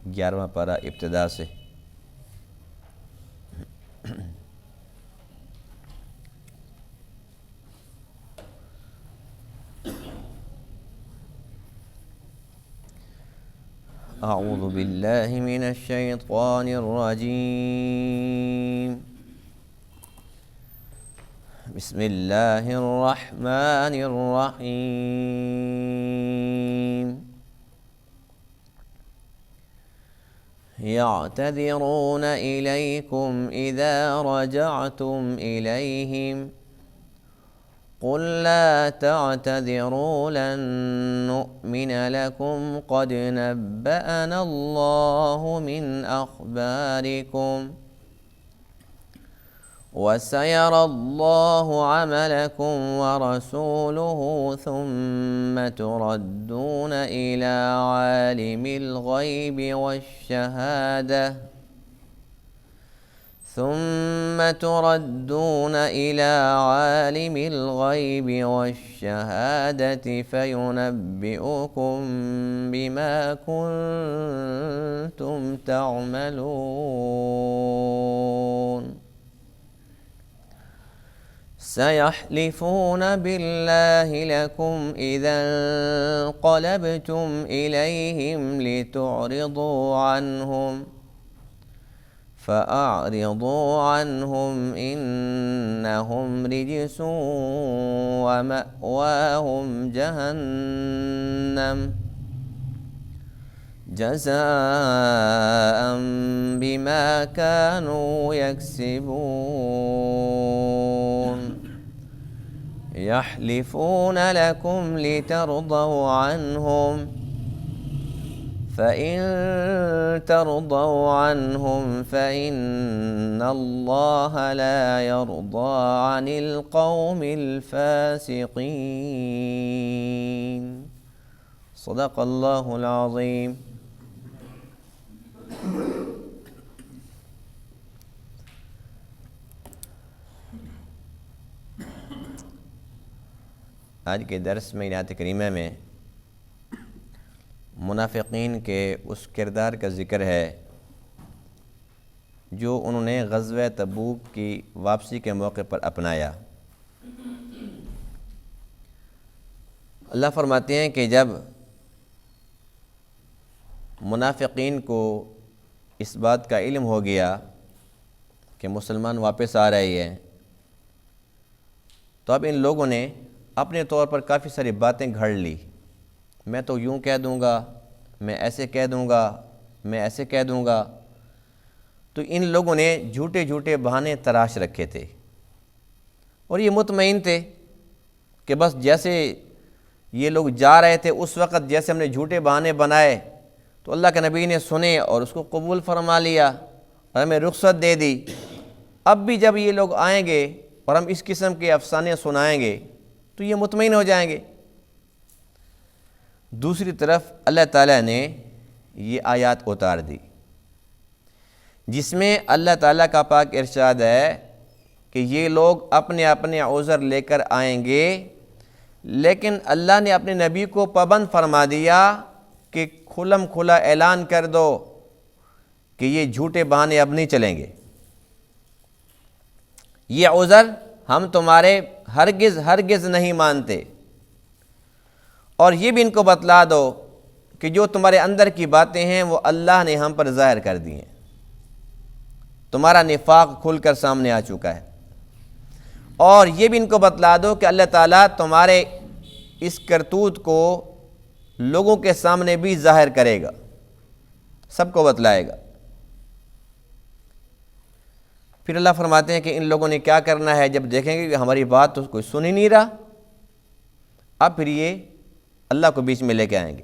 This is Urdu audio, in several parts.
11واں پارہ ابتدا سے۔ اعوذ باللہ من الشیطان الرجیم، بسم اللہ الرحمن الرحیم۔ يعتذرون إليكم إذا رجعتم إليهم قل لا تعتذروا لن نؤمن لكم قد نبأنا الله من أخباركم وسيرى الله عملكم ورسوله ثم تردون إلى عالم الغيب والشهادة فينبئكم بما كنتم تعملون سيحلفون بالله لكم إذا انقلبتم إليهم لتعرضوا عنهم فأعرضوا عنهم إنهم رجس ومأواهم جهنم جزاء بما كانوا يكسبون يحلفون لكم لترضوا عنهم فإن ترضوا عنهم فإن الله لا يرضى عن القوم الفاسقين صدق اللہ العظیم۔ آج کے درس میں آیت کریمہ میں منافقین کے اس کردار کا ذکر ہے جو انہوں نے غزوہ تبوک کی واپسی کے موقع پر اپنایا۔ اللہ فرماتے ہیں کہ جب منافقین کو اس بات کا علم ہو گیا کہ مسلمان واپس آ رہے ہیں تو اب ان لوگوں نے اپنے طور پر کافی ساری باتیں گھڑ لی۔ میں تو یوں کہہ دوں گا، میں ایسے کہہ دوں گا، میں ایسے کہہ دوں گا۔ تو ان لوگوں نے جھوٹے جھوٹے بہانے تراش رکھے تھے اور یہ مطمئن تھے کہ بس جیسے یہ لوگ جا رہے تھے اس وقت جیسے ہم نے جھوٹے بہانے بنائے تو اللہ کے نبی نے سنے اور اس کو قبول فرما لیا اور ہمیں رخصت دے دی۔ اب بھی جب یہ لوگ آئیں گے اور ہم اس قسم کے افسانے سنائیں گے تو یہ مطمئن ہو جائیں گے۔ دوسری طرف اللہ تعالیٰ نے یہ آیات اتار دی جس میں اللہ تعالیٰ کا پاک ارشاد ہے کہ یہ لوگ اپنے اپنے عذر لے کر آئیں گے، لیکن اللہ نے اپنے نبی کو پابند فرما دیا کہ کھلم کھلا اعلان کر دو کہ یہ جھوٹے بہانے اب نہیں چلیں گے، یہ عذر ہم تمہارے ہرگز نہیں مانتے، اور یہ بھی ان کو بتلا دو کہ جو تمہارے اندر کی باتیں ہیں وہ اللہ نے ہم پر ظاہر کر دی ہیں، تمہارا نفاق کھل کر سامنے آ چکا ہے، اور یہ بھی ان کو بتلا دو کہ اللہ تعالیٰ تمہارے اس کرتوت کو لوگوں کے سامنے بھی ظاہر کرے گا، سب کو بتلائے گا۔ پھر اللہ فرماتے ہیں کہ ان لوگوں نے کیا کرنا ہے جب دیکھیں گے کہ ہماری بات تو کوئی سن ہی نہیں رہا، اب پھر یہ اللہ کو بیچ میں لے کے آئیں گے۔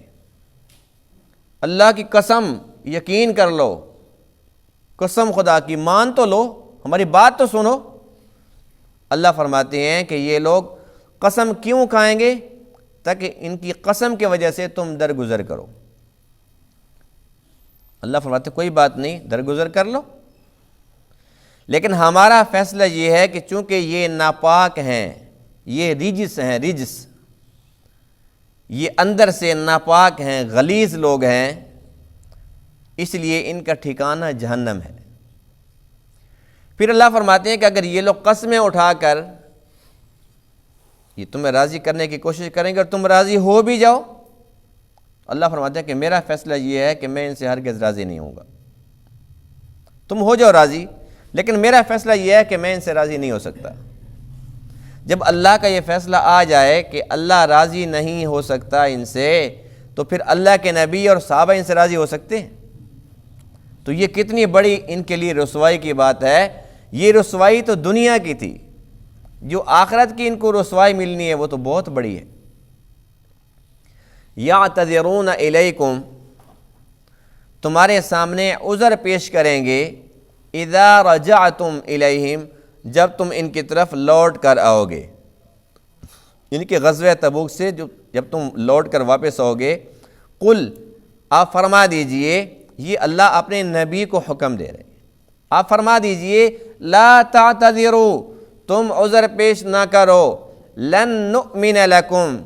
اللہ کی قسم یقین کر لو، قسم خدا کی مان تو لو، ہماری بات تو سنو۔ اللہ فرماتے ہیں کہ یہ لوگ قسم کیوں کھائیں گے؟ تاکہ ان کی قسم کی وجہ سے تم درگزر کرو۔ اللہ فرماتے ہیں کوئی بات نہیں، درگزر کر لو، لیکن ہمارا فیصلہ یہ ہے کہ چونکہ یہ ناپاک ہیں، یہ رجس ہیں، رجس، یہ اندر سے ناپاک ہیں، غلیظ لوگ ہیں، اس لیے ان کا ٹھکانہ جہنم ہے۔ پھر اللہ فرماتے ہیں کہ اگر یہ لوگ قسمیں اٹھا کر یہ تمہیں راضی کرنے کی کوشش کریں گے اور تم راضی ہو بھی جاؤ، اللہ فرماتے ہیں کہ میرا فیصلہ یہ ہے کہ میں ان سے ہرگز راضی نہیں ہوں گا۔ تم ہو جاؤ راضی، لیکن میرا فیصلہ یہ ہے کہ میں ان سے راضی نہیں ہو سکتا۔ جب اللہ کا یہ فیصلہ آ جائے کہ اللہ راضی نہیں ہو سکتا ان سے، تو پھر اللہ کے نبی اور صحابہ ان سے راضی ہو سکتے ہیں؟ تو یہ کتنی بڑی ان کے لیے رسوائی کی بات ہے۔ یہ رسوائی تو دنیا کی تھی، جو آخرت کی ان کو رسوائی ملنی ہے وہ تو بہت بڑی ہے۔ یعتذرون الیکم، تمہارے سامنے عذر پیش کریں گے، اذا رجعتم الیہم، جب تم ان کی طرف لوٹ کر آؤ گے، یعنی کہ غزوہ تبوک سے جب تم لوٹ کر واپس آؤ گے۔ قل، آپ فرما دیجئے، یہ اللہ اپنے نبی کو حکم دے رہے ہیں، آپ فرما دیجئے لا تعتذروا، تم عذر پیش نہ کرو، لن نؤمن لکم،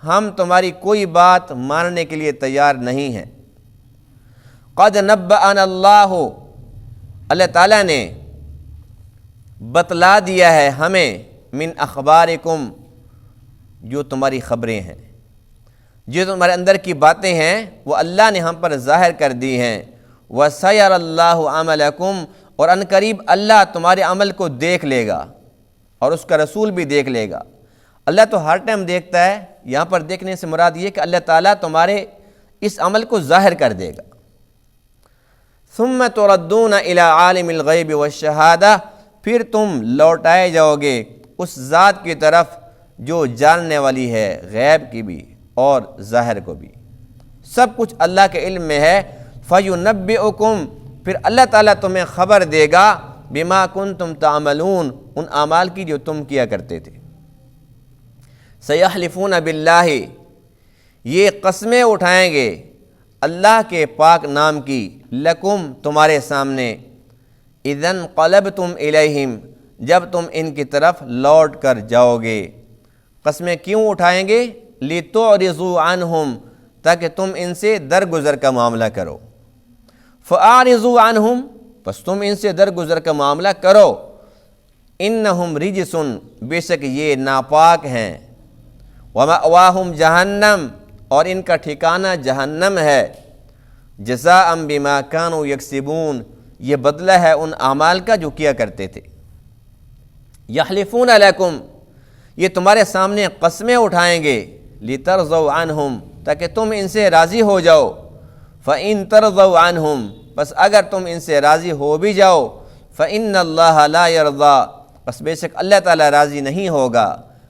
ہم تمہاری کوئی بات ماننے کے لیے تیار نہیں ہیں۔ قد نبأنا اللہ، اللہ تعالیٰ نے بتلا دیا ہے ہمیں، من اخبارکم، جو تمہاری خبریں ہیں، جو تمہارے اندر کی باتیں ہیں وہ اللہ نے ہم پر ظاہر کر دی ہیں۔ وَسَيَرَ اللَّهُ عَمَلَكُمْ، اور عنقریب اللہ تمہارے عمل کو دیکھ لے گا اور اس کا رسول بھی دیکھ لے گا۔ اللہ تو ہر ٹائم دیکھتا ہے، یہاں پر دیکھنے سے مراد یہ کہ اللہ تعالیٰ تمہارے اس عمل کو ظاہر کر دے گا۔ ثُمَّ تُرَدُّونَ إِلَىٰ عَالِمِ الْغَيْبِ وَالشَّهَادَةِ، پھر تم لوٹائے جاؤ گے اس ذات کی طرف جو جاننے والی ہے غیب کی بھی اور ظاہر کو بھی، سب کچھ اللہ کے علم میں ہے۔ فَيُنَبِّئُكُمْ، پھر اللہ تعالیٰ تمہیں خبر دے گا، بِمَا كُنْتُمْ تَعْمَلُونَ، ان اعمال کی جو تم کیا کرتے تھے۔ سَيَحْلِفُونَ بِاللَّهِ، یہ قسمیں اٹھائیں گے اللہ کے پاک نام کی، لَكُمْ، تمہارے سامنے، اِذَا انقلبتم الیہم، جب تم ان کی طرف لوٹ کر جاؤ گے۔ قسمیں کیوں اٹھائیں گے؟ لِتُعْرِضُوا عَنْهُمْ، تاکہ تم ان سے درگزر کا معاملہ کرو۔ فَأَعْرِضُوا عَنْهُمْ، پس تم ان سے درگزر کا معاملہ کرو۔ إِنَّهُمْ رِجْسٌ، بے شک یہ ناپاک ہیں۔ وَمَأْوَاهُمْ جَهَنَّمْ، اور ان کا ٹھکانہ جہنم ہے۔ جَزَاءً بِمَا كَانُوا يَكْسِبُونَ، یہ بدلہ ہے ان اعمال کا جو کیا کرتے تھے۔ يَحْلِفُونَ لَكُمْ، یہ تمہارے سامنے قسمیں اٹھائیں گے، لِتَرْضَوْا عَنْهُمْ، تاکہ تم ان سے راضی ہو جاؤ۔ فَإِن تَرْضَوْا عَنْهُمْ، بس اگر تم ان سے راضی ہو بھی جاؤ، فَإِنَّ اللَّهَ لَا يَرْضَى، بس بے شک اللہ تعالیٰ راضی نہیں ہوگا،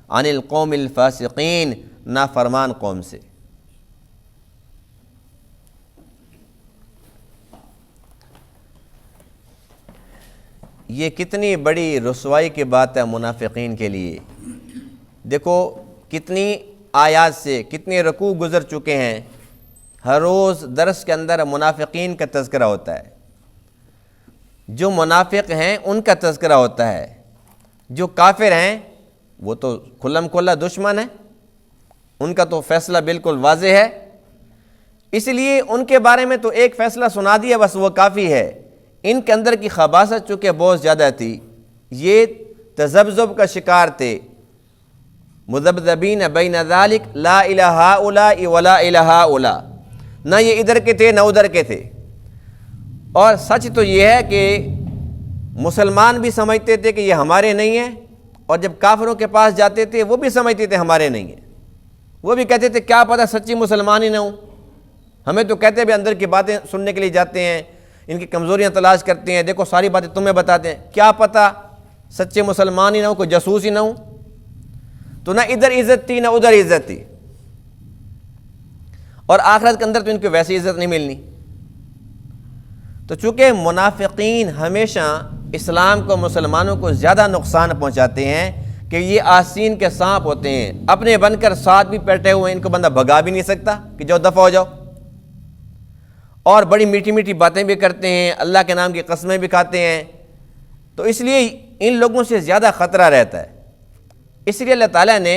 عَنِ الْقَوْمِ الْفَاسِقِينَ، نافرمان قوم سے۔ یہ کتنی بڑی رسوائی کی بات ہے منافقین کے لیے۔ دیکھو کتنی آیات سے کتنے رکوع گزر چکے ہیں، ہر روز درس کے اندر منافقین کا تذکرہ ہوتا ہے۔ جو منافق ہیں ان کا تذکرہ ہوتا ہے، جو کافر ہیں وہ تو کھلم کھلا دشمن ہے، ان کا تو فیصلہ بالکل واضح ہے۔ اس لیے ان کے بارے میں تو ایک فیصلہ سنا دیا بس وہ کافی ہے۔ ان کے اندر کی خباثت چونکہ بہت زیادہ تھی، یہ تذبذب کا شکار تھے، مذبذبین بین ذالک، لا الہ ہؤلاء ولا الہ ہؤلاء، نہ یہ ادھر کے تھے نہ ادھر کے تھے۔ اور سچ تو یہ ہے کہ مسلمان بھی سمجھتے تھے کہ یہ ہمارے نہیں ہیں، اور جب کافروں کے پاس جاتے تھے وہ بھی سمجھتے تھے ہمارے نہیں ہیں، وہ بھی کہتے تھے کیا پتہ سچی مسلمان ہی نہ ہوں، ہمیں تو کہتے بھی اندر کی باتیں سننے کے لیے جاتے ہیں، ان کی کمزوریاں تلاش کرتے ہیں، دیکھو ساری باتیں تمہیں بتاتے ہیں، کیا پتہ سچے مسلمان ہی نہ ہوں، کوئی جاسوس ہی نہ ہوں۔ تو نہ ادھر عزت تھی نہ ادھر عزت تھی، اور آخرت کے اندر تو ان کو ویسی عزت نہیں ملنی۔ تو چونکہ منافقین ہمیشہ اسلام کو مسلمانوں کو زیادہ نقصان پہنچاتے ہیں کہ یہ آسین کے سانپ ہوتے ہیں، اپنے بن کر ساتھ بھی بیٹھے ہوئے ہیں، ان کو بندہ بھگا بھی نہیں سکتا کہ جاؤ دفع ہو جاؤ، اور بڑی میٹھی میٹھی باتیں بھی کرتے ہیں، اللہ کے نام کی قسمیں بھی کھاتے ہیں۔ تو اس لیے ان لوگوں سے زیادہ خطرہ رہتا ہے۔ اس لیے اللہ تعالیٰ نے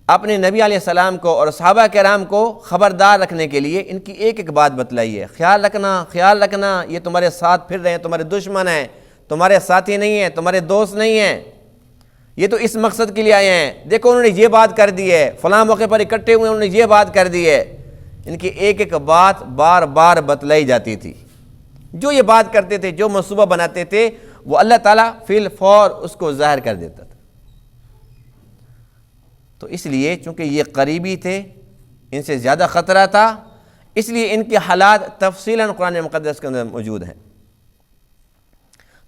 اپنے نبی علیہ السلام کو اور صحابہ کرام کو خبردار رکھنے کے لیے ان کی ایک ایک بات بتلائی ہے. خیال رکھنا یہ تمہارے ساتھ پھر رہے ہیں، تمہارے دشمن ہیں، تمہارے ساتھی نہیں ہیں، تمہارے دوست نہیں ہیں، یہ تو اس مقصد کے لیے آئے ہیں. دیکھو انہوں نے یہ بات کر دی ہے، فلاں موقع پر اکٹھے ہوئے انہوں نے یہ بات کر دی ہے. ان کی ایک ایک بات بار بار بتلائی جاتی تھی. جو یہ بات کرتے تھے، جو منصوبہ بناتے تھے، وہ اللہ تعالیٰ فی الفور اس کو ظاہر کر دیتا تھا. تو اس لیے چونکہ یہ قریبی تھے، ان سے زیادہ خطرہ تھا، اس لیے ان کے حالات تفصیلاً قرآن مقدس کے اندر موجود ہیں.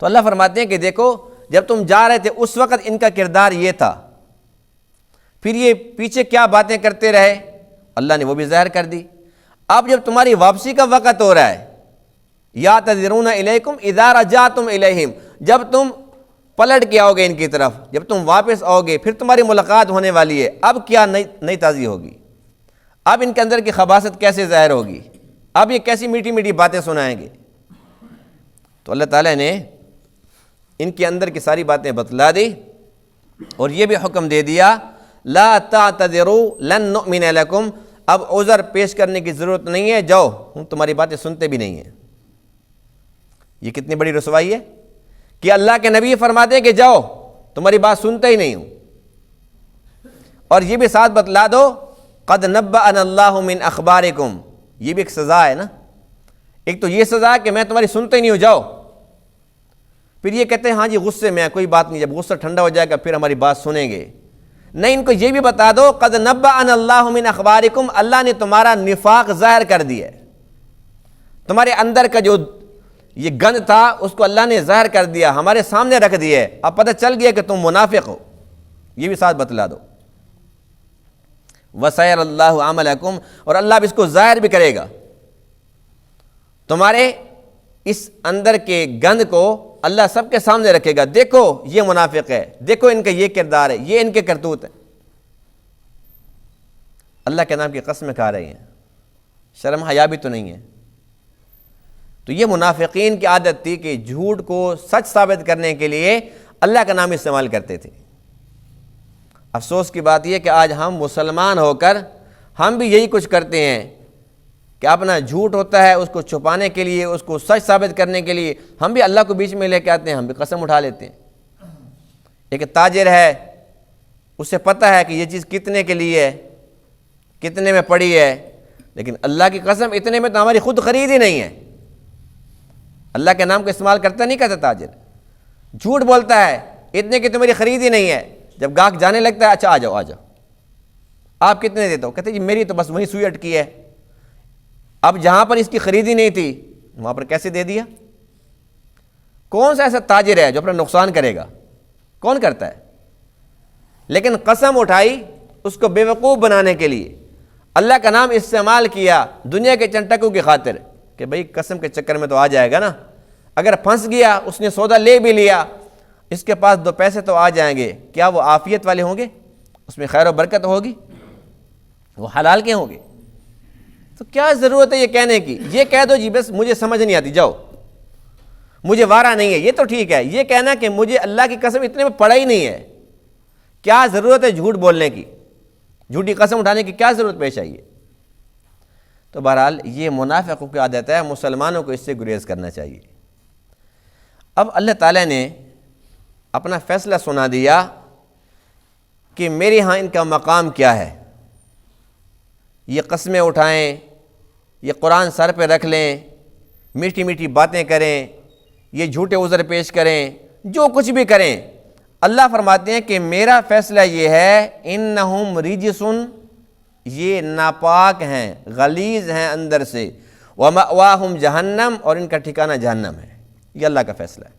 تو اللہ فرماتے ہیں کہ دیکھو جب تم جا رہے تھے اس وقت ان کا کردار یہ تھا، پھر یہ پیچھے کیا باتیں کرتے رہے اللہ نے وہ بھی ظاہر کر دی. اب جب تمہاری واپسی کا وقت ہو رہا ہے، یا تذرون الیکم اذا رجعتم الیہم، جب تم پلٹ کے آؤ گے ان کی طرف، جب تم واپس آؤ گے پھر تمہاری ملاقات ہونے والی ہے. اب کیا نئی تازی ہوگی، اب ان کے اندر کی خباثت کیسے ظاہر ہوگی، اب یہ کیسی میٹھی میٹھی باتیں سنائیں گے. تو اللہ تعالیٰ نے ان کے اندر کی ساری باتیں بتلا دی اور یہ بھی حکم دے دیا لا تعتذروا لن نؤمن لکم، اب عذر پیش کرنے کی ضرورت نہیں ہے، جاؤ، ہم تمہاری باتیں سنتے بھی نہیں ہیں. یہ کتنی بڑی رسوائی ہے کہ اللہ کے نبی فرماتے ہیں کہ جاؤ، تمہاری بات سنتا ہی نہیں ہوں. اور یہ بھی ساتھ بتلا دو قد نبأنا اللہ من اخبارکم، یہ بھی ایک سزا ہے نا. ایک تو یہ سزا کہ میں تمہاری سنتا ہی نہیں ہوں، جاؤ. پھر یہ کہتے ہیں ہاں جی غصے میں کوئی بات نہیں، جب غصہ ٹھنڈا ہو جائے گا پھر ہماری بات سنیں گے. نہیں، ان کو یہ بھی بتا دو قد نبأنا اللہ من اخبارکم، اللہ نے تمہارا نفاق ظاہر کر دیا ہے، تمہارے اندر کا جو یہ گند تھا اس کو اللہ نے ظاہر کر دیا، ہمارے سامنے رکھ دیا ہے، اب پتہ چل گیا کہ تم منافق ہو. یہ بھی ساتھ بتلا دو. وَسَيَرَ اللَّهُ عَمَلَكُمْ، اور اللہ بھی اس کو ظاہر بھی کرے گا. تمہارے اس اندر کے گند کو اللہ سب کے سامنے رکھے گا. دیکھو یہ منافق ہے، دیکھو ان کا یہ کردار ہے، یہ ان کے کرتوت ہے. اللہ کے نام کی قسمیں کھا رہے ہیں، شرم حیا بھی تو نہیں ہے. تو یہ منافقین کی عادت تھی کہ جھوٹ کو سچ ثابت کرنے کے لیے اللہ کا نام استعمال کرتے تھے. افسوس کی بات یہ کہ آج ہم مسلمان ہو کر ہم بھی یہی کچھ کرتے ہیں کہ اپنا جھوٹ ہوتا ہے اس کو چھپانے کے لیے، اس کو سچ ثابت کرنے کے لیے ہم بھی اللہ کو بیچ میں لے کے آتے ہیں، ہم بھی قسم اٹھا لیتے ہیں. ایک تاجر ہے، اسے پتہ ہے کہ یہ چیز کتنے کے لیے ہے، کتنے میں پڑی ہے، لیکن اللہ کی قسم اتنے میں تو ہماری خود خرید ہی نہیں ہے. اللہ کے نام کو استعمال کرتا نہیں کہتا تاجر، جھوٹ بولتا ہے اتنے کی تو میری خرید ہی نہیں ہے. جب گاہک جانے لگتا ہے اچھا آ جاؤ آپ کتنے دیتے ہو، کہتے جی میری تو بس وہیں سوئی اٹکی ہے. اب جہاں پر اس کی خریدی نہیں تھی وہاں پر کیسے دے دیا؟ کون سا ایسا تاجر ہے جو اپنا نقصان کرے گا؟ کون کرتا ہے؟ لیکن قسم اٹھائی اس کو بیوقوف بنانے کے لیے، اللہ کا نام استعمال کیا دنیا کے چنٹکوں کی خاطر کہ بھئی قسم کے چکر میں تو آ جائے گا نا. اگر پھنس گیا، اس نے سودا لے بھی لیا، اس کے پاس دو پیسے تو آ جائیں گے، کیا وہ عافیت والے ہوں گے؟ اس میں خیر و برکت ہوگی؟ وہ حلال کے ہوں گے؟ تو کیا ضرورت ہے یہ کہنے کی؟ یہ کہہ دو جی بس مجھے سمجھ نہیں آتی، جاؤ، مجھے وارہ نہیں ہے. یہ تو ٹھیک ہے، یہ کہنا کہ مجھے اللہ کی قسم اتنے میں پڑا ہی نہیں ہے. کیا ضرورت ہے جھوٹ بولنے کی، جھوٹی قسم اٹھانے کی کیا ضرورت پیش آئی ہے؟ تو بہرحال یہ منافقوں کی عادت ہے، مسلمانوں کو اس سے گریز کرنا چاہیے. اب اللہ تعالیٰ نے اپنا فیصلہ سنا دیا کہ میرے ہاں ان کا مقام کیا ہے. یہ قسمیں اٹھائیں، یہ قرآن سر پہ رکھ لیں، میٹھی میٹھی باتیں کریں، یہ جھوٹے عذر پیش کریں، جو کچھ بھی کریں، اللہ فرماتے ہیں کہ میرا فیصلہ یہ ہے انہم رجسن، یہ ناپاک ہیں، غلیظ ہیں اندر سے، ومأواہم جہنم، اور ان کا ٹھکانہ جہنم ہے. یہ اللہ کا فیصلہ ہے.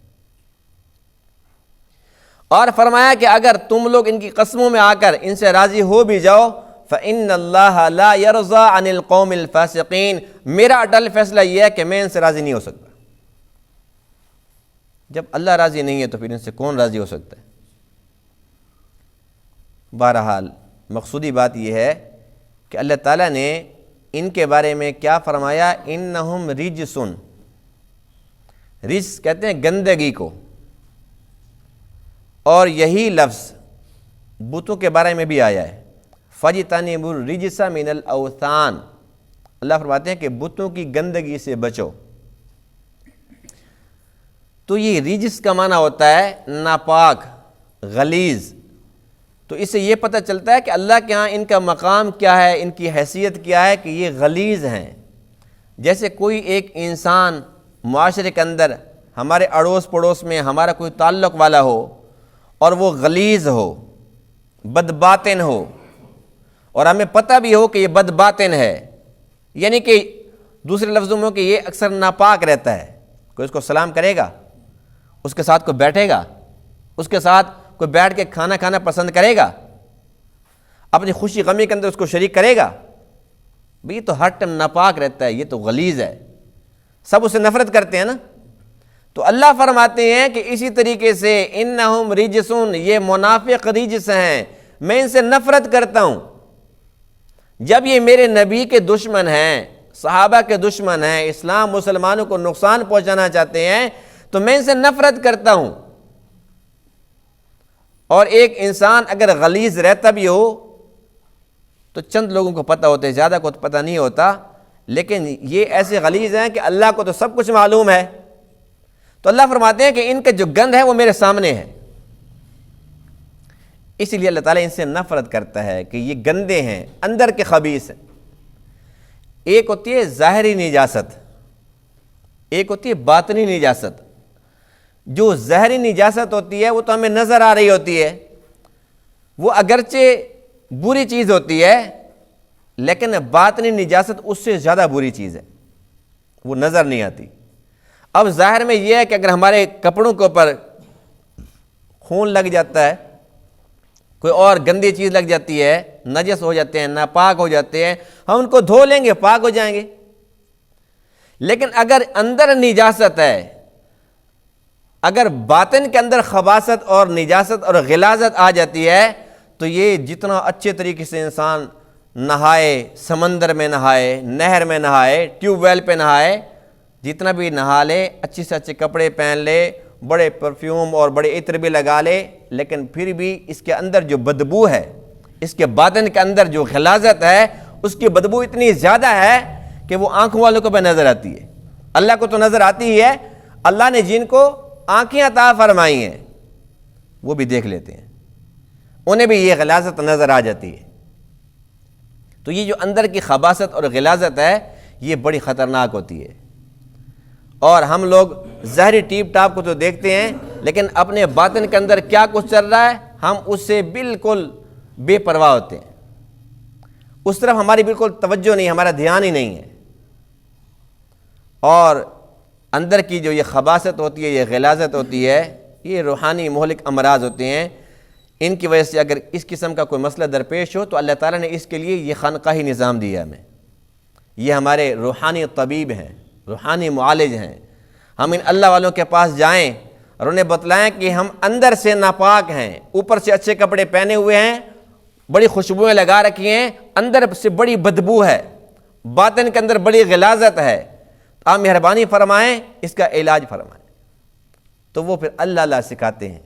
اور فرمایا کہ اگر تم لوگ ان کی قسموں میں آ کر ان سے راضی ہو بھی جاؤ فَإِنَّ اللَّهَ لَا يَرْضَى عَنِ الْقَوْمِ الْفَاسِقِينَ، میرا اٹل فیصلہ یہ ہے کہ میں ان سے راضی نہیں ہو سکتا. جب اللہ راضی نہیں ہے تو پھر ان سے کون راضی ہو سکتا ہے؟ بہرحال مقصودی بات یہ ہے کہ اللہ تعالیٰ نے ان کے بارے میں کیا فرمایا؟ اِنَّهُمْ رِجْسٌ، رجس کہتے ہیں گندگی کو، اور یہی لفظ بتوں کے بارے میں بھی آیا ہے. فَاجْتَنِبُوا الرِّجْسَ مِنَ الْأَوْثَانِ، اللہ فرماتے ہیں کہ بتوں کی گندگی سے بچو۔ تو یہ رجس کا معنی ہوتا ہے ناپاک، غلیظ۔ تو اس سے یہ پتہ چلتا ہے کہ اللہ کے ہاں ان کا مقام کیا ہے، ان کی حیثیت کیا ہے کہ یہ غلیظ ہیں۔ جیسے کوئی ایک انسان معاشرے کے اندر ہمارے اڑوس پڑوس میں ہمارا کوئی تعلق والا ہو اور وہ غلیظ ہو، بدباطن ہو، اور ہمیں پتہ بھی ہو کہ یہ بدباطن ہے، یعنی کہ دوسرے لفظوں میں کہ یہ اکثر ناپاک رہتا ہے، کوئی اس کو سلام کرے گا، اس کے ساتھ کوئی بیٹھے گا، اس کے ساتھ کوئی بیٹھ کے کھانا کھانا پسند کرے گا، اپنی خوشی غمی کے اندر اس کو شریک کرے گا؟ یہ تو ہر ٹائم ناپاک رہتا ہے، یہ تو غلیظ ہے، سب اسے نفرت کرتے ہیں نا۔ تو اللہ فرماتے ہیں کہ اسی طریقے سے انہم رجسون، یہ منافق رجس ہیں، میں ان سے نفرت کرتا ہوں۔ جب یہ میرے نبی کے دشمن ہیں، صحابہ کے دشمن ہیں، اسلام مسلمانوں کو نقصان پہنچانا چاہتے ہیں، تو میں ان سے نفرت کرتا ہوں۔ اور ایک انسان اگر غلیظ رہتا بھی ہو تو چند لوگوں کو پتہ ہوتا ہے، زیادہ کو تو پتہ نہیں ہوتا، لیکن یہ ایسے غلیظ ہیں کہ اللہ کو تو سب کچھ معلوم ہے۔ تو اللہ فرماتے ہیں کہ ان کا جو گند ہے وہ میرے سامنے ہے، اسی لیے اللہ تعالیٰ ان سے نفرت کرتا ہے کہ یہ گندے ہیں، اندر کے خبیث ہیں۔ ایک ہوتی ہے ظاہری نجاست، ایک ہوتی ہے باطنی نجاست۔ جو ظاہری نجاست ہوتی ہے وہ تو ہمیں نظر آ رہی ہوتی ہے، وہ اگرچہ بری چیز ہوتی ہے، لیکن باطنی نجاست اس سے زیادہ بری چیز ہے، وہ نظر نہیں آتی۔ اب ظاہر میں یہ ہے کہ اگر ہمارے کپڑوں کے اوپر خون لگ جاتا ہے، کوئی اور گندی چیز لگ جاتی ہے، نجس ہو جاتے ہیں، ناپاک ہو جاتے ہیں، ہم ان کو دھو لیں گے، پاک ہو جائیں گے۔ لیکن اگر اندر نجاست ہے، اگر باطن کے اندر خباثت اور نجاست اور غلاظت آ جاتی ہے، تو یہ جتنا اچھے طریقے سے انسان نہائے، سمندر میں نہائے، نہر میں نہائے، ٹیوب ویل پہ نہائے، جتنا بھی نہا لے، اچھے سے اچھے کپڑے پہن لے، بڑے پرفیوم اور بڑے عطر بھی لگا لے، لیکن پھر بھی اس کے اندر جو بدبو ہے، اس کے باطن کے اندر جو غلاظت ہے، اس کی بدبو اتنی زیادہ ہے کہ وہ آنکھوں والوں کو بھی نظر آتی ہے۔ اللہ کو تو نظر آتی ہی ہے، اللہ نے جن کو آنکھیں عطا فرمائی ہیں وہ بھی دیکھ لیتے ہیں، انہیں بھی یہ غلاظت نظر آ جاتی ہے۔ تو یہ جو اندر کی خباثت اور غلاظت ہے، یہ بڑی خطرناک ہوتی ہے۔ اور ہم لوگ ظاہری ٹیپ ٹاپ کو تو دیکھتے ہیں، لیکن اپنے باطن کے اندر کیا کچھ چل رہا ہے ہم اس سے بالکل بے پرواہ ہوتے ہیں، اس طرف ہماری بالکل توجہ نہیں، ہمارا دھیان ہی نہیں ہے۔ اور اندر کی جو یہ خباثت ہوتی ہے، یہ غلاظت ہوتی ہے، یہ روحانی مہلک امراض ہوتے ہیں۔ ان کی وجہ سے اگر اس قسم کا کوئی مسئلہ درپیش ہو تو اللہ تعالیٰ نے اس کے لیے یہ خانقاہی نظام دیا ہمیں۔ یہ ہمارے روحانی طبیب ہیں، روحانی معالج ہیں۔ ہم ان اللہ والوں کے پاس جائیں اور انہیں بتلائیں کہ ہم اندر سے ناپاک ہیں، اوپر سے اچھے کپڑے پہنے ہوئے ہیں، بڑی خوشبوئیں لگا رکھی ہیں، اندر سے بڑی بدبو ہے، باطن کے اندر بڑی غلاظت ہے، آپ مہربانی فرمائیں، اس کا علاج فرمائیں۔ تو وہ پھر اللہ اللہ سکھاتے ہیں،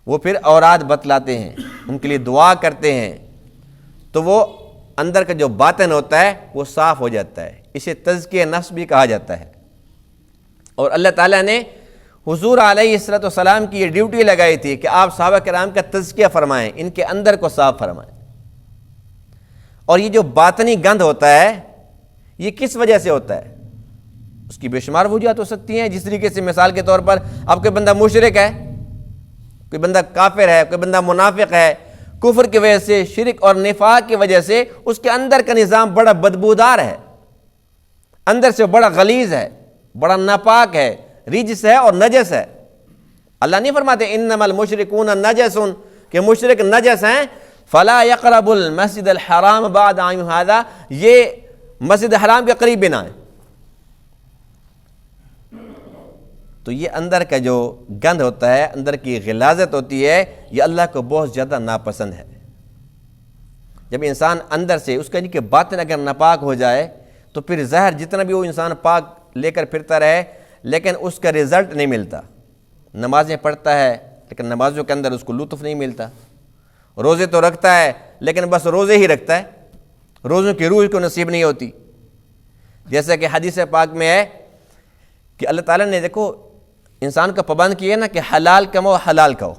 وہ پھر اوراد بتلاتے ہیں، ان کے لیے دعا کرتے ہیں، تو وہ اندر کا جو باطن ہوتا ہے وہ صاف ہو جاتا ہے۔ اسے تزکیہ نفس بھی کہا جاتا ہے۔ اور اللہ تعالیٰ نے حضور علیہ السلام کی یہ ڈیوٹی لگائی تھی کہ آپ صحابہ کرام کا تزکیہ فرمائیں، ان کے اندر کو صاف فرمائیں۔ اور یہ جو باطنی گند ہوتا ہے یہ کس وجہ سے ہوتا ہے؟ اس کی بے شمار وجوہات ہو سکتی ہیں۔ جس طریقے سے مثال کے طور پر اب کوئی بندہ مشرک ہے، کوئی بندہ کافر ہے، کوئی بندہ منافق ہے، کفر کی وجہ سے، شرک اور نفاق کی وجہ سے اس کے اندر کا نظام بڑا بدبودار ہے، اندر سے بڑا غلیظ ہے، بڑا ناپاک ہے، رجس ہے اور نجس ہے۔ اللہ نہیں فرماتے انما المشرکون نجس کہ مشرک نجس ہیں، فلا یقرب المسجد الحرام بعد عام ھذا، یہ مسجد حرام کے قریب بھی نہ آئیں۔ تو یہ اندر کا جو گند ہوتا ہے، اندر کی غلاظت ہوتی ہے، یہ اللہ کو بہت زیادہ ناپسند ہے۔ جب انسان اندر سے اس کا کہ باطن اگر ناپاک ہو جائے تو پھر ظاہر جتنا بھی وہ انسان پاک لے کر پھرتا رہے لیکن اس کا رزلٹ نہیں ملتا۔ نمازیں پڑھتا ہے لیکن نمازوں کے اندر اس کو لطف نہیں ملتا، روزے تو رکھتا ہے لیکن بس روزے ہی رکھتا ہے، روزوں کی روح کو نصیب نہیں ہوتی. جیسا کہ حدیث پاک میں ہے کہ اللہ تعالیٰ نے دیکھو انسان کو پابند کیا نا کہ حلال کماؤ حلال کھاؤ.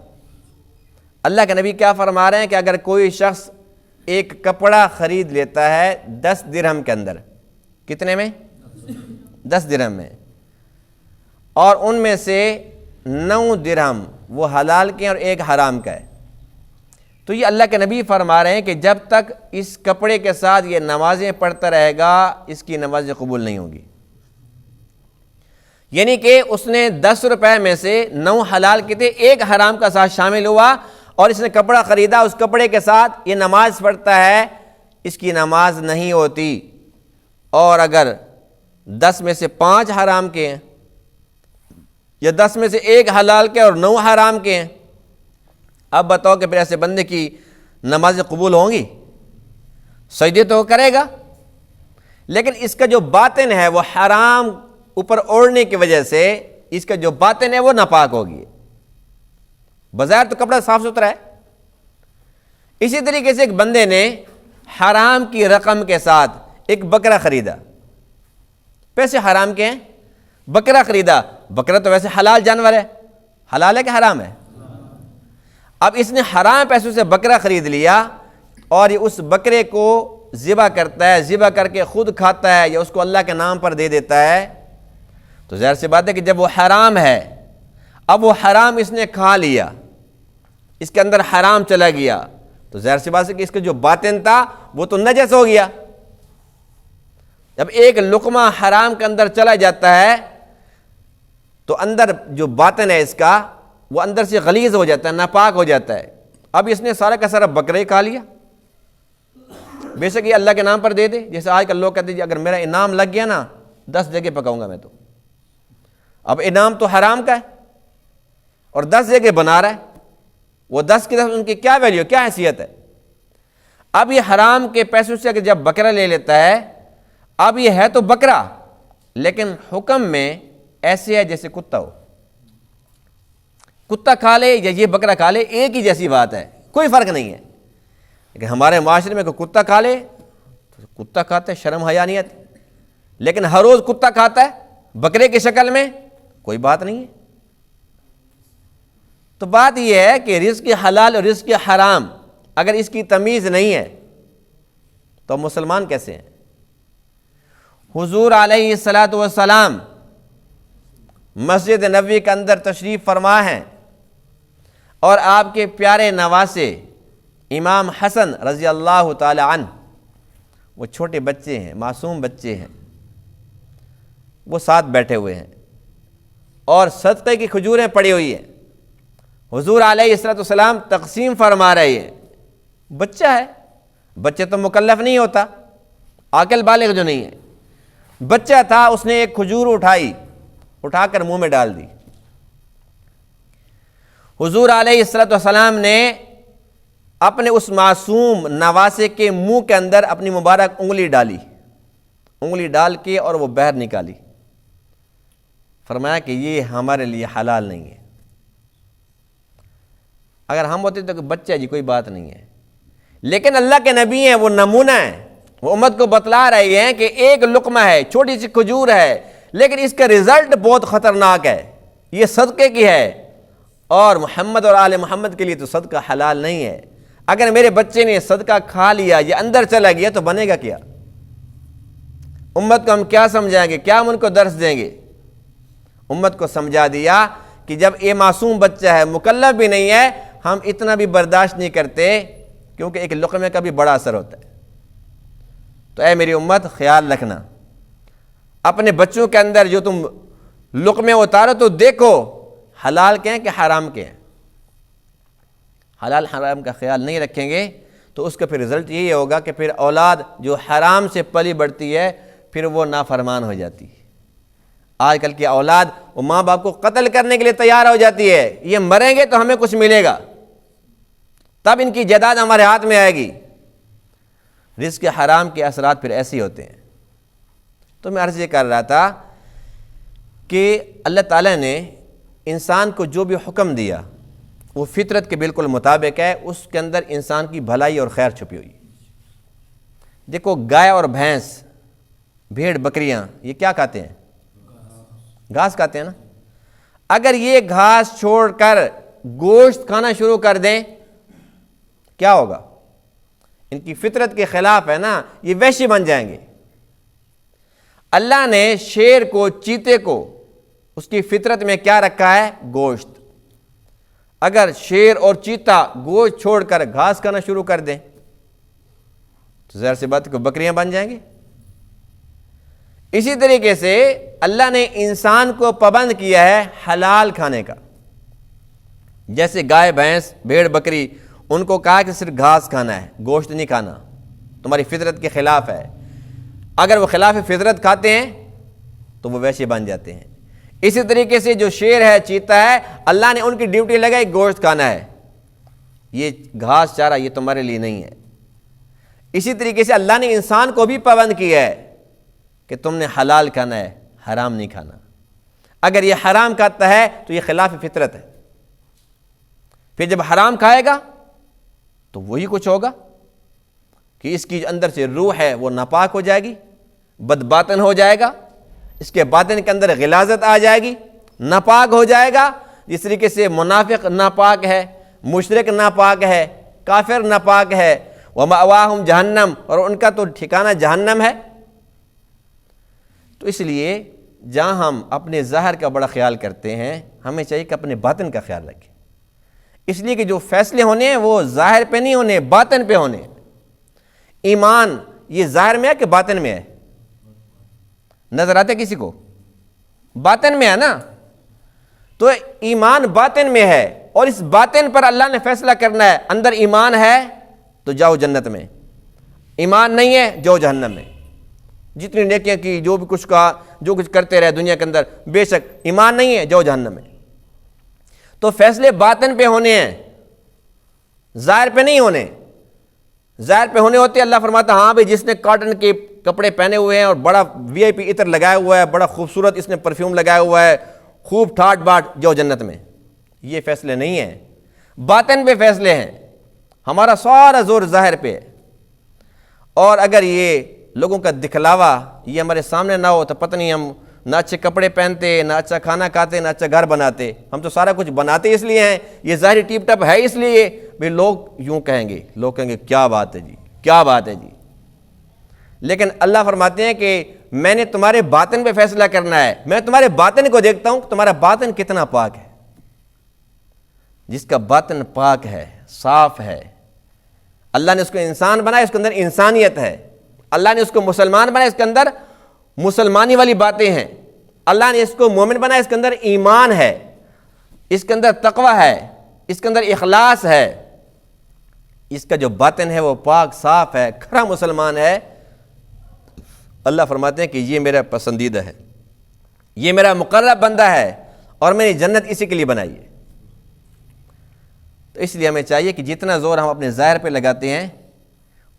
اللہ کے نبی کیا فرما رہے ہیں کہ اگر کوئی شخص ایک کپڑا خرید لیتا ہے 10 درہم کے اندر، کتنے میں؟ 10 درہم میں، اور ان میں سے 9 درہم وہ حلال کے ہیں اور 1 حرام کا ہے، تو یہ اللہ کے نبی فرما رہے ہیں کہ جب تک اس کپڑے کے ساتھ یہ نمازیں پڑھتا رہے گا اس کی نمازیں قبول نہیں ہوگی. یعنی کہ اس نے 10 روپے میں سے 9 حلال کے تھے، 1 حرام کا ساتھ شامل ہوا، اور اس نے کپڑا خریدا، اس کپڑے کے ساتھ یہ نماز پڑھتا ہے، اس کی نماز نہیں ہوتی. اور اگر 10 میں سے 5 حرام کے ہیں یا 10 میں سے 1 حلال کے اور 9 حرام کے ہیں، اب بتاؤ کہ پھر ایسے بندے کی نمازیں قبول ہوں گی؟ سجدے تو کرے گا، لیکن اس کا جو باطن ہے وہ حرام اوپر اوڑھنے کی وجہ سے اس کا جو باطن ہے وہ ناپاک ہوگی. بظاہر تو کپڑا صاف ستھرا ہے. اسی طریقے سے ایک بندے نے حرام کی رقم کے ساتھ ایک بکرا خریدا، پیسے حرام کے ہیں، بکرا خریدا. بکرا تو ویسے حلال جانور ہے، حلال ہے کہ حرام ہے؟ اب اس نے حرام پیسوں سے بکرا خرید لیا اور یہ اس بکرے کو ذبح کرتا ہے، ذبح کر کے خود کھاتا ہے یا اس کو اللہ کے نام پر دے دیتا ہے، تو ظاہر سی بات ہے کہ جب وہ حرام ہے، اب وہ حرام اس نے کھا لیا، اس کے اندر حرام چلا گیا، تو ظاہر سی بات ہے کہ اس کا جو باطن تھا وہ تو نجس ہو گیا. جب ایک لقمہ حرام کے اندر چلا جاتا ہے تو اندر جو باطن ہے اس کا وہ اندر سے غلیظ ہو جاتا ہے، ناپاک ہو جاتا ہے. اب اس نے سارا کا سارا بکرے کھا لیا، بے شک یہ اللہ کے نام پر دے دے. جیسے آج کل لوگ کہتے ہیں اگر میرا انعام لگ گیا نا 10 جگہ پکاؤں گا میں تو. اب انعام تو حرام کا ہے اور 10 جگہ بنا رہا ہے، وہ 10 کی 10 ان کی کیا ویلیو، کیا حیثیت ہے؟ اب یہ حرام کے پیسوں سے اگر جب بکرا لے لیتا ہے، اب یہ ہے تو بکرا لیکن حکم میں ایسے ہے جیسے کتا ہو. کتا کھا لے یا یہ بکرا کھا لے ایک ہی جیسی بات ہے، کوئی فرق نہیں ہے. لیکن ہمارے معاشرے میں کوئی کتا کھا لے تو کتا کھاتا ہے، شرم حیا نہیں آتی، لیکن ہر روز کتا کھاتا ہے بکرے کی شکل میں، کوئی بات نہیں ہے. تو بات یہ ہے کہ رزق حلال اور رزق حرام اگر اس کی تمیز نہیں ہے تو مسلمان کیسے ہیں؟ حضور علیہ الصلاۃ والسلام مسجد نبوی کے اندر تشریف فرما ہیں اور آپ کے پیارے نواسے امام حسن رضی اللہ تعالی عنہ، وہ چھوٹے بچے ہیں، معصوم بچے ہیں، وہ ساتھ بیٹھے ہوئے ہیں اور صدقے کی کھجوریں پڑی ہوئی ہیں. حضور علیہ الصلوۃ والسلام تقسیم فرما رہے ہیں. بچہ ہے، بچے تو مکلف نہیں ہوتا، عاقل بالغ جو نہیں ہے، بچہ تھا، اس نے ایک کھجور اٹھا کر منہ میں ڈال دی. حضور علیہ الصلوۃ والسلام نے اپنے اس معصوم نواسے کے منہ کے اندر اپنی مبارک انگلی ڈال کے اور وہ بہر نکالی. فرمایا کہ یہ ہمارے لیے حلال نہیں ہے. اگر ہم ہوتے تو بچہ جی کوئی بات نہیں ہے، لیکن اللہ کے نبی ہیں، وہ نمونہ ہیں، وہ امت کو بتلا رہے ہیں کہ ایک لقمہ ہے، چھوٹی سی کھجور ہے، لیکن اس کا رزلٹ بہت خطرناک ہے، یہ صدقے کی ہے، اور محمد اور آل محمد کے لیے تو صدقہ حلال نہیں ہے. اگر میرے بچے نے صدقہ کھا لیا یا اندر چلا گیا تو بنے گا کیا؟ امت کو ہم کیا سمجھائیں گے، کیا ہم ان کو درس دیں گے؟ امت کو سمجھا دیا کہ جب یہ معصوم بچہ ہے، مکلف بھی نہیں ہے، ہم اتنا بھی برداشت نہیں کرتے، کیونکہ ایک لقمے کا بھی بڑا اثر ہوتا ہے. تو اے میری امت، خیال رکھنا، اپنے بچوں کے اندر جو تم لقمے اتارو تو دیکھو حلال کے ہیں کہ حرام کے ہیں. حلال حرام کا خیال نہیں رکھیں گے تو اس کا پھر رزلٹ یہی ہوگا کہ پھر اولاد جو حرام سے پلی بڑھتی ہے پھر وہ نافرمان ہو جاتی ہے. آج کل کی اولاد وہ ماں باپ کو قتل کرنے کے لیے تیار ہو جاتی ہے، یہ مریں گے تو ہمیں کچھ ملے گا، تب ان کی جائیداد ہمارے ہاتھ میں آئے گی. رزق حرام کے اثرات پھر ایسے ہی ہوتے ہیں. تو میں عرض یہ کر رہا تھا کہ اللہ تعالیٰ نے انسان کو جو بھی حکم دیا وہ فطرت کے بالکل مطابق ہے، اس کے اندر انسان کی بھلائی اور خیر چھپی ہوئی ہے۔ دیکھو گائے اور بھینس، بھیڑ بکریاں، یہ کیا کھاتے ہیں؟ گھاس کھاتے ہیں نا۔ اگر یہ گھاس چھوڑ کر گوشت کھانا شروع کر دیں کیا ہوگا؟ ان کی فطرت کے خلاف ہے نا، یہ وحشی بن جائیں گے۔ اللہ نے شیر کو، چیتے کو، اس کی فطرت میں کیا رکھا ہے؟ گوشت۔ اگر شیر اور چیتا گوشت چھوڑ کر گھاس کھانا شروع کر دیں تو ظاہر سی بات ہے کہ بکریاں بن جائیں گے۔ اسی طریقے سے اللہ نے انسان کو پابند کیا ہے حلال کھانے کا، جیسے گائے بھینس بھیڑ بکری، ان کو کہا کہ صرف گھاس کھانا ہے، گوشت نہیں کھانا، تمہاری فطرت کے خلاف ہے۔ اگر وہ خلاف فطرت کھاتے ہیں تو وہ ویسے بن جاتے ہیں۔ اسی طریقے سے جو شیر ہے، چیتا ہے، اللہ نے ان کی ڈیوٹی لگائی گوشت کھانا ہے، یہ گھاس چارہ یہ تمہارے لیے نہیں ہے۔ اسی طریقے سے اللہ نے انسان کو بھی پابند کیا ہے کہ تم نے حلال کھانا ہے، حرام نہیں کھانا۔ اگر یہ حرام کھاتا ہے تو یہ خلاف فطرت ہے، پھر جب حرام کھائے گا تو وہی کچھ ہوگا کہ اس کی اندر سے روح ہے وہ ناپاک ہو جائے گی، بد باطن ہو جائے گا، اس کے باطن کے اندر غلاظت آ جائے گی، ناپاک ہو جائے گا۔ جس طریقے سے منافق ناپاک ہے، مشرک ناپاک ہے، کافر ناپاک ہے، وَمَأْوَاهُمْ جہنم، اور ان کا تو ٹھکانہ جہنم ہے۔ تو اس لیے جہاں ہم اپنے ظاہر کا بڑا خیال کرتے ہیں، ہمیں چاہیے کہ اپنے باطن کا خیال رکھیں۔ اس لیے کہ جو فیصلے ہونے ہیں وہ ظاہر پہ نہیں ہونے، باطن پہ ہونے۔ ایمان یہ ظاہر میں ہے کہ باطن میں ہے؟ نظر آتے کسی کو؟ باطن میں ہے نا۔ تو ایمان باطن میں ہے، اور اس باطن پر اللہ نے فیصلہ کرنا ہے۔ اندر ایمان ہے تو جاؤ جنت میں، ایمان نہیں ہے جاؤ جہنم میں۔ جتنی نیکیاں کی، جو بھی کچھ کہا، جو کچھ کرتے رہے دنیا کے اندر، بے شک ایمان نہیں ہے جاؤ جہنم میں۔ تو فیصلے باطن پہ ہونے ہیں، ظاہر پہ نہیں ہونے۔ ظاہر پہ ہونے ہوتے اللہ فرماتا ہاں بھئی جس نے کاٹن کے کپڑے پہنے ہوئے ہیں اور بڑا وی آئی پی عطر لگایا ہوا ہے، بڑا خوبصورت اس نے پرفیوم لگایا ہوا ہے، خوب ٹھاٹ باٹ، جاؤ جنت میں۔ یہ فیصلے نہیں ہیں، باطن پہ فیصلے ہیں۔ ہمارا سارا زور ظاہر پہ ہے، اور اگر یہ لوگوں کا دکھلاوا یہ ہمارے سامنے نہ ہو تو پتہ نہیں ہم نہ اچھے کپڑے پہنتے، نہ اچھا کھانا کھاتے، نہ اچھا گھر بناتے۔ ہم تو سارا کچھ بناتے اس لیے ہیں، یہ ظاہری ٹیپ ٹپ ہے اس لیے بھی لوگ یوں کہیں گے، لوگ کہیں گے کیا بات ہے جی، کیا بات ہے جی۔ لیکن اللہ فرماتے ہیں کہ میں نے تمہارے باطن پہ فیصلہ کرنا ہے، میں تمہارے باطن کو دیکھتا ہوں کہ تمہارا باطن کتنا پاک ہے۔ جس کا باطن پاک ہے، صاف ہے، اللہ نے اس کو انسان بنایا، اس کے اندر انسانیت ہے۔ اللہ نے اس کو مسلمان بنایا، اس کے اندر مسلمانی والی باتیں ہیں۔ اللہ نے اس کو مومن بنایا، اس کے اندر ایمان ہے، اس کے اندر تقوی ہے، اس کے اندر اخلاص ہے۔ اس کا جو باطن ہے وہ پاک صاف ہے، کھرا مسلمان ہے۔ اللہ فرماتے ہیں کہ یہ میرا پسندیدہ ہے، یہ میرا مقرب بندہ ہے، اور میں نے جنت اسی کے لیے بنائی ہے۔ تو اس لیے ہمیں چاہیے کہ جتنا زور ہم اپنے ظاہر پہ لگاتے ہیں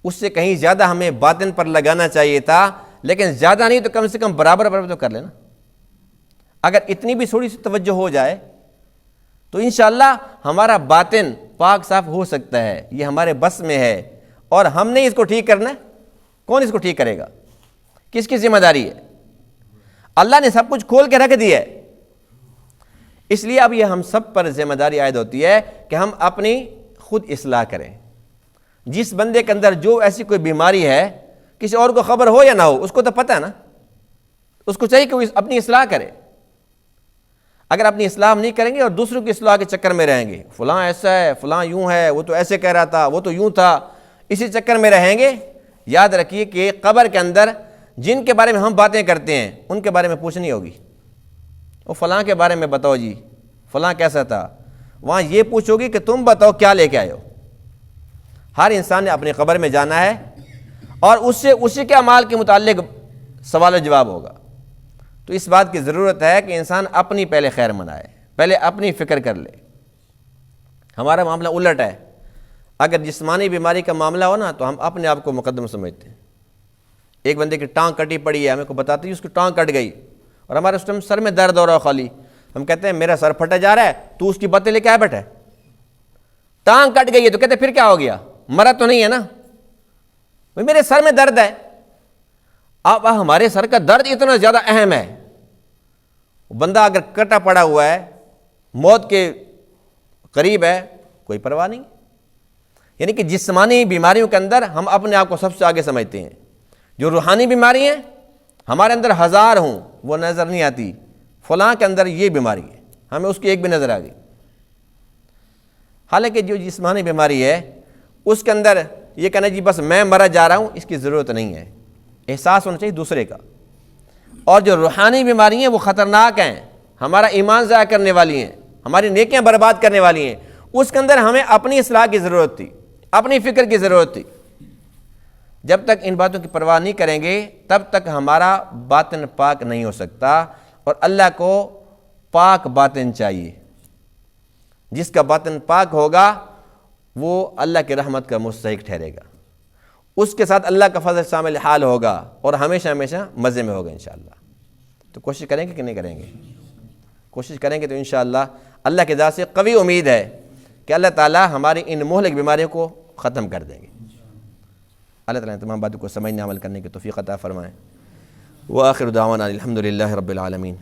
اس سے کہیں زیادہ ہمیں باطن پر لگانا چاہیے تھا، لیکن زیادہ نہیں تو کم سے کم برابر برابر تو کر لینا۔ اگر اتنی بھی تھوڑی سی توجہ ہو جائے تو انشاءاللہ ہمارا باطن پاک صاف ہو سکتا ہے، یہ ہمارے بس میں ہے، اور ہم نے اس کو ٹھیک کرنا ہے۔ کون اس کو ٹھیک کرے گا؟ کس کی ذمہ داری ہے؟ اللہ نے سب کچھ کھول کے رکھ دیا ہے۔ اس لیے اب یہ ہم سب پر ذمہ داری عائد ہوتی ہے کہ ہم اپنی خود اصلاح کریں۔ جس بندے کے اندر جو ایسی کوئی بیماری ہے، کسی اور کو خبر ہو یا نہ ہو، اس کو تو پتہ ہے نا، اس کو چاہیے کہ وہ اپنی اصلاح کرے۔ اگر اپنی اصلاح نہیں کریں گے اور دوسروں کی اصلاح کے چکر میں رہیں گے، فلاں ایسا ہے، فلاں یوں ہے، وہ تو ایسے کہہ رہا تھا، وہ تو یوں تھا، اسی چکر میں رہیں گے، یاد رکھیے کہ قبر کے اندر جن کے بارے میں ہم باتیں کرتے ہیں ان کے بارے میں پوچھنی ہوگی۔ وہ فلاں کے بارے میں بتاؤ جی، فلاں کیسا تھا، وہاں یہ پوچھو گی کہ تم بتاؤ کیا لے کے آئے ہو۔ ہر انسان نے اپنی قبر میں جانا ہے، اور اس سے اسی کے اعمال کے متعلق سوال و جواب ہوگا۔ تو اس بات کی ضرورت ہے کہ انسان اپنی پہلے خیر منائے، پہلے اپنی فکر کر لے۔ ہمارا معاملہ الٹ ہے، اگر جسمانی بیماری کا معاملہ ہو نا تو ہم اپنے آپ کو مقدم سمجھتے ہیں۔ ایک بندے کی ٹانگ کٹی پڑی ہے، ہمیں کو بتاتے ہیں اس کی ٹانگ کٹ گئی، اور ہمارے اس ٹائم سر میں درد ہو رہا ہو خالی، ہم کہتے ہیں میرا سر پھٹا جا رہا ہے، تو اس کی باتیں لے کے آئے بیٹھا ہے، ٹانگ کٹ گئی ہے تو کہتے پھر کیا ہو گیا، مرا تو نہیں ہے نا، میرے سر میں درد ہے۔ اب ہمارے سر کا درد اتنا زیادہ اہم ہے، بندہ اگر کٹا پڑا ہوا ہے، موت کے قریب ہے، کوئی پرواہ نہیں۔ یعنی کہ جسمانی بیماریوں کے اندر ہم اپنے آپ کو سب سے آگے سمجھتے ہیں، جو روحانی بیماری ہیں ہمارے اندر ہزار ہوں وہ نظر نہیں آتی، فلاں کے اندر یہ بیماری ہے، ہمیں اس کی ایک بھی نظر آ گئی۔ حالانکہ جو جسمانی بیماری ہے اس کے اندر یہ کہنا جی بس میں مرا جا رہا ہوں، اس کی ضرورت نہیں ہے، احساس ہونا چاہیے دوسرے کا۔ اور جو روحانی بیماری ہیں وہ خطرناک ہیں، ہمارا ایمان ضائع کرنے والی ہیں، ہماری نیکیاں برباد کرنے والی ہیں، اس کے اندر ہمیں اپنی اصلاح کی ضرورت تھی، اپنی فکر کی ضرورت تھی۔ جب تک ان باتوں کی پرواہ نہیں کریں گے تب تک ہمارا باطن پاک نہیں ہو سکتا، اور اللہ کو پاک باطن چاہیے۔ جس کا باطن پاک ہوگا وہ اللہ کی رحمت کا مستحق ٹھہرے گا، اس کے ساتھ اللہ کا فضل شامل حال ہوگا، اور ہمیشہ ہمیشہ مزے میں ہوگا انشاءاللہ۔ تو کوشش کریں گے کہ نہیں کریں گے؟ کوشش کریں گے تو انشاءاللہ اللہ کی ذات سے قوی امید ہے کہ اللہ تعالی ہماری ان مہلک بیماریوں کو ختم کر دیں گے۔ اللہ تعالیٰ تمام باتوں کو سمجھنے عمل کرنے کی توفیق عطا فرمائیں۔ وآخر دعوانا الحمد للہ رب العالمین۔